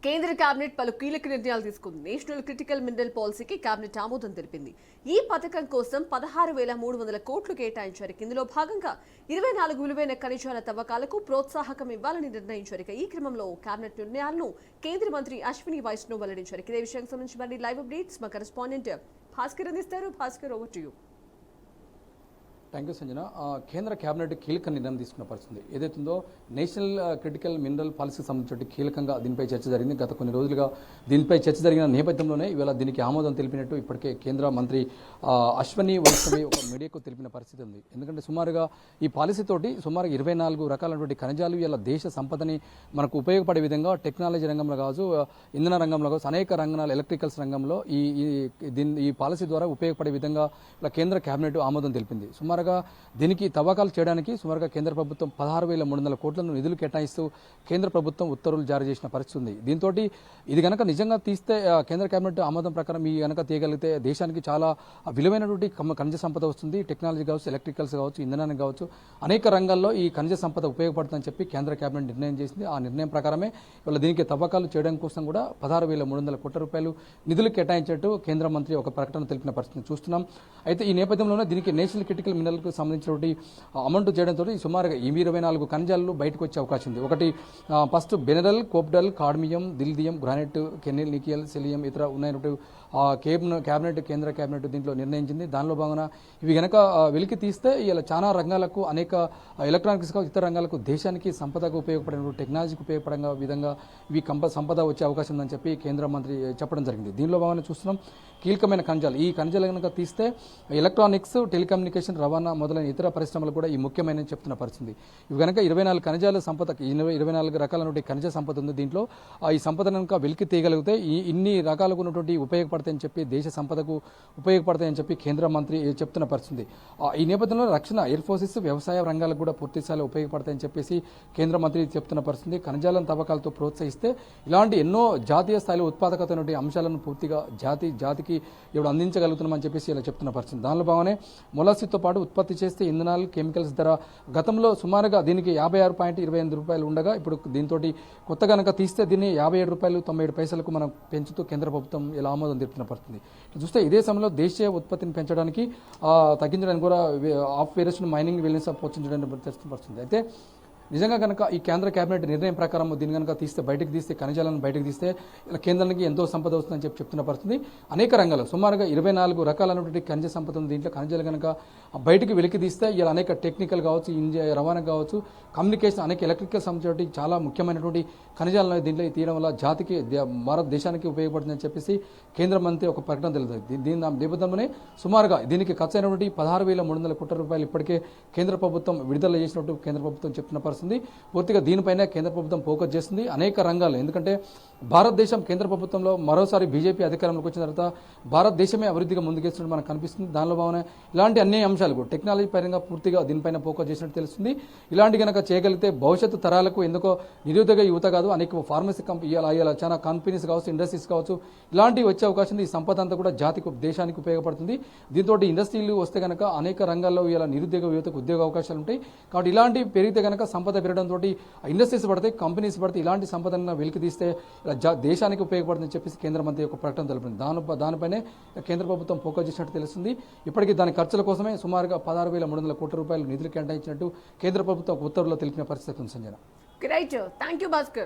కేంద్ర కేబినెట్ పలు కీలక నిర్ణయాలు తీసుకుంది. నేషనల్ క్రిటికల్ మినరల్ పాలసీకి కేబినెట్ ఆమోదం తెలిపింది. ఈ పథకం కోసం 16,300 కోట్లు కేటాయించారు. ఇందులో భాగంగా 24 విలువైన ఖనిజాల తవ్వకాలకు ప్రోత్సాహకం ఇవ్వాలని నిర్ణయించారు. ఈ క్రమంలో కేబినెట్ నిర్ణయాలను కేంద్ర మంత్రి అశ్విని వైష్ణవ్ వెల్లడించారు. ఇదే విషయానికి సంబంధించి మరి లైవ్ అప్డేట్స్ మా కరెస్పాండెంట్ భాస్కర్ అందిస్తారు. Bhaskar, over to you. Thank you Sanjana. కేంద్ర కేబినెట్ కీలక నిర్ణయం తీసుకున్న పరిస్థితి ఏదైతుందో నేషనల్ క్రిటికల్ మినరల్ పాలసీకి సంబంధించి కీలకంగా దీనిపై చర్చ జరిగింది. గత కొన్ని రోజులుగా దీనిపై చర్చ జరిగిన నేపథ్యంలోనే ఇవాళ దీనికి ఆమోదం తెలిపినట్టు ఇప్పటికే కేంద్ర మంత్రి అశ్విని వైష్ణవి ఒక మీడియాకు తెలిపిన పరిస్థితి ఉంది. ఎందుకంటే సుమారుగా ఈ పాలసీ తోటి సుమారుగా 24 రకాలైనటువంటి ఖనిజాలు ఇలా దేశ సంపదని మనకు ఉపయోగపడే విధంగా టెక్నాలజీ రంగంలో కావచ్చు, ఇంధన రంగంలో కావచ్చు, అనేక రంగాలు ఎలక్ట్రికల్స్ రంగంలో ఈ పాలసీ ద్వారా ఉపయోగపడే విధంగా ఇలా కేంద్ర కేబినెట్ ఆమోదం తెలిపింది. సుమారుగా దీనికి తవ్వకాలు చేయడానికి సుమారుగా కేంద్ర ప్రభుత్వం 16,300 కోట్లను నిధులు కేటాయిస్తూ కేంద్ర ప్రభుత్వం ఉత్తర్వులు జారీ చేసిన పరిస్థితి ఉంది. దీంతో ఇది కనుక నిజంగా తీస్తే కేంద్ర కేబినెట్ ఆమోదం ప్రకారం ఈ కనుక తీయగలిగితే దేశానికి చాలా విలువైనటువంటి ఖనిజ సంపద వస్తుంది. టెక్నాలజీ కావచ్చు, ఎలక్ట్రికల్స్ కావచ్చు, ఇంధనానికి కావచ్చు, అనేక రంగాల్లో ఈ ఖనిజ సంపద ఉపయోగపడుతుందని చెప్పి కేంద్ర కేబినెట్ నిర్ణయం చేసింది. ఆ నిర్ణయం ప్రకారమే ఇవాళ దీనికి తవ్వకాలు చేయడం కోసం కూడా 16,300 కోట్ల రూపాయలు నిధులు కేటాయించేట్టు కేంద్ర మంత్రి ఒక ప్రకటన తెలిపిన పరిస్థితిని చూస్తున్నాం. అయితే ఈ నేపథ్యంలోనే దీనికి నేషనల్ క్రిటికల్ మినరల్ సంబంధించినటువంటి అమౌంట్ చేయడంతో సుమారుగా 24 ఖనిజాలు బయటకు వచ్చే అవకాశం ఉంది. ఒకటి ఫస్ట్ బెనరల్, కోప్డల్, కాడ్మియం, దిల్దియం, గ్రానైట్, కెనిల్, నికియల్, సెలియం ఇతర ఉన్నాయన్నట్టు కేబినెట్ కేంద్ర కేబినెట్ దీంట్లో నిర్ణయించింది. దానిలో భాగంగా ఇవి కనుక వెలికి తీస్తే ఇలా చాలా రంగాలకు, అనేక ఎలక్ట్రానిక్స్ ఇతర రంగాలకు, దేశానికి సంపదకు ఉపయోగపడే టెక్నాలజీకి ఉపయోగపడే విధంగా ఇవి సంపద వచ్చే అవకాశం ఉందని చెప్పి కేంద్ర మంత్రి చెప్పడం జరిగింది. దీనిలో భాగంగా చూస్తున్నాం కీలకమైన ఖనిజాలు. ఈ ఖనిజాలు కనుక తీస్తే ఎలక్ట్రానిక్స్, టెలికమ్యూనికేషన్, రవాణా మొదలైన ఇతర పరిశ్రమలు కూడా ఈ ముఖ్యమైన చెప్తున్న పరిస్థితి. ఇవి కనుక 24 ఖనిజాల సంపద, 24 రకాలైన ఖనిజ సంపద ఉంది. దీంట్లో ఈ సంపద కనుక వెలికి తీయగలిగితే ఇన్ని రకాలకు ఉన్నటువంటి ఉపయోగపడతాయని చెప్పి, దేశ సంపదకు ఉపయోగపడతాయని చెప్పి కేంద్ర మంత్రి చెప్తున్న పరిస్థితి. ఈ నేపథ్యంలో రక్షణ, ఎయిర్ ఫోర్సెస్, వ్యవసాయ రంగాలకు కూడా పూర్తిస్థాయిలో ఉపయోగపడతాయని చెప్పేసి కేంద్ర మంత్రి చెప్తున్న పరిస్థితి. ఖనిజాలను తవ్వకాలతో ప్రోత్సహిస్తే ఇలాంటి ఎన్నో జాతీయ స్థాయిలో ఉత్పాదకత అంశాలను పూర్తిగా జాతికి ఇప్పుడు అందించగలుగుతున్నామని చెప్పేసి ఇలా చెప్తున్న పరిస్థితి. దానిలో భాగంగానే మొలాసితో పాటు ఉత్పత్తి చేస్తే ఇంధనాలు, కెమికల్స్ ధర గతంలో సుమారుగా దీనికి 56.28 రూపాయలు ఉండగా ఇప్పుడు దీంతో కొత్త కనుక తీస్తే దీన్ని 57 రూపాయలు 97 మనం పెంచుతూ కేంద్ర ప్రభుత్వం ఇలా ఆమోదం తెలుపుతున్న పరిస్థితి. చూస్తే ఇదే సమయంలో దేశీయ ఉత్పత్తిని పెంచడానికి, తగ్గించడానికి కూడా ఆఫ్ వేరియస్ మైనింగ్ విలీన్స్ ప్రోత్సహించడానికి తెలుస్తున్న పరిస్థితి. అయితే నిజంగా కనుక ఈ కేంద్ర కేబినెట్ నిర్ణయం ప్రకారం దీన్ని కనుక బయటకు తీస్తే ఖనిజాలను బయటకు తీస్తే ఇలా కేంద్రానికి ఎంతో సంపద వస్తుందని చెప్తున్న పరిస్థితి. అనేక రంగాలు సుమారుగా 24 రకాలైనటువంటి ఖనిజ సంపద ఉంది. దీంట్లో ఖనిజాలు కనుక బయటికి వెలికి తీస్తే ఇలా అనేక టెక్నికల్ కావచ్చు, రవాణా కావచ్చు, కమ్యూనికేషన్, అనేక ఎలక్ట్రికల్ సంబంధించి చాలా ముఖ్యమైనటువంటి ఖనిజాలను దీంట్లో తీయడం వల్ల జాతికి, భారతదేశానికి ఉపయోగపడుతుందని చెప్పేసి కేంద్ర మంత్రి ఒక ప్రకటన తెలుస్తుంది. దీని నేపథ్యంలోనే సుమారుగా దీనికి ఖర్చు అయినటువంటి 16,300 కోట్ల రూపాయలు ఇప్పటికే కేంద్ర ప్రభుత్వం విడుదల చేసినట్టు కేంద్ర ప్రభుత్వం చెప్తున్న పరిస్థితి. పూర్తిగా దీనిపైన కేంద్ర ప్రభుత్వం ఫోకస్ చేస్తుంది అనేక రంగాలు. ఎందుకంటే భారతదేశం కేంద్ర ప్రభుత్వంలో మరోసారి బీజేపీ అధికారంలోకి వచ్చిన తర్వాత భారతదేశమే అభివృద్ధిగా ముందుకేస్తున్నట్టు మనకు కనిపిస్తుంది. దానిలో భాగంగా ఇలాంటి అన్ని అంశాలు టెక్నాలజీ పరంగా పూర్తిగా దీనిపైన ఫోకస్ చేసినట్టు తెలుస్తుంది. ఇలాంటి కనుక చేయగలిగితే భవిష్యత్తు తరాలకు ఎందుకో నిరుద్యోగ యువత కాదు, అనేక ఫార్మసీ ఇలా చాలా కంపెనీస్ కావచ్చు, ఇండస్ట్రీస్ కావచ్చు, ఇలాంటివి వచ్చే అవకాశం ఉంది. ఈ సంపద అంతా కూడా జాతికి, దేశానికి ఉపయోగపడుతుంది. దీంతో ఇండస్ట్రీలు వస్తే కనుక అనేక రంగాల్లో ఇలా నిరుద్యోగ యువతకు ఉద్యోగ అవకాశాలు ఉంటాయి. కాబట్టి ఇలాంటివి పెరిగితే కనుక సంపద పెరగడంతో ఇండస్ట్రీస్ పడతాయి, కంపెనీస్ పడతాయి. ఇలాంటి సంపదను వెలికి తీస్తే దేశానికి ఉపయోగపడుతుందని చెప్పేసి కేంద్ర మంత్రి ఒక ప్రకటన తెలిపింది. దానిపైనే కేంద్ర ప్రభుత్వం ఫోకస్ చేసినట్టు తెలుస్తుంది. ఇప్పటికీ దాని ఖర్చుల కోసమే సుమారుగా 16,300 కోట్ల రూపాయలు నిధులు కేటాయించినట్టు కేంద్ర ప్రభుత్వం ఉత్తర్వుల్లో తెలిపిన పరిస్థితి ఉంది. Sanjana. Right, thank you Bhaskar.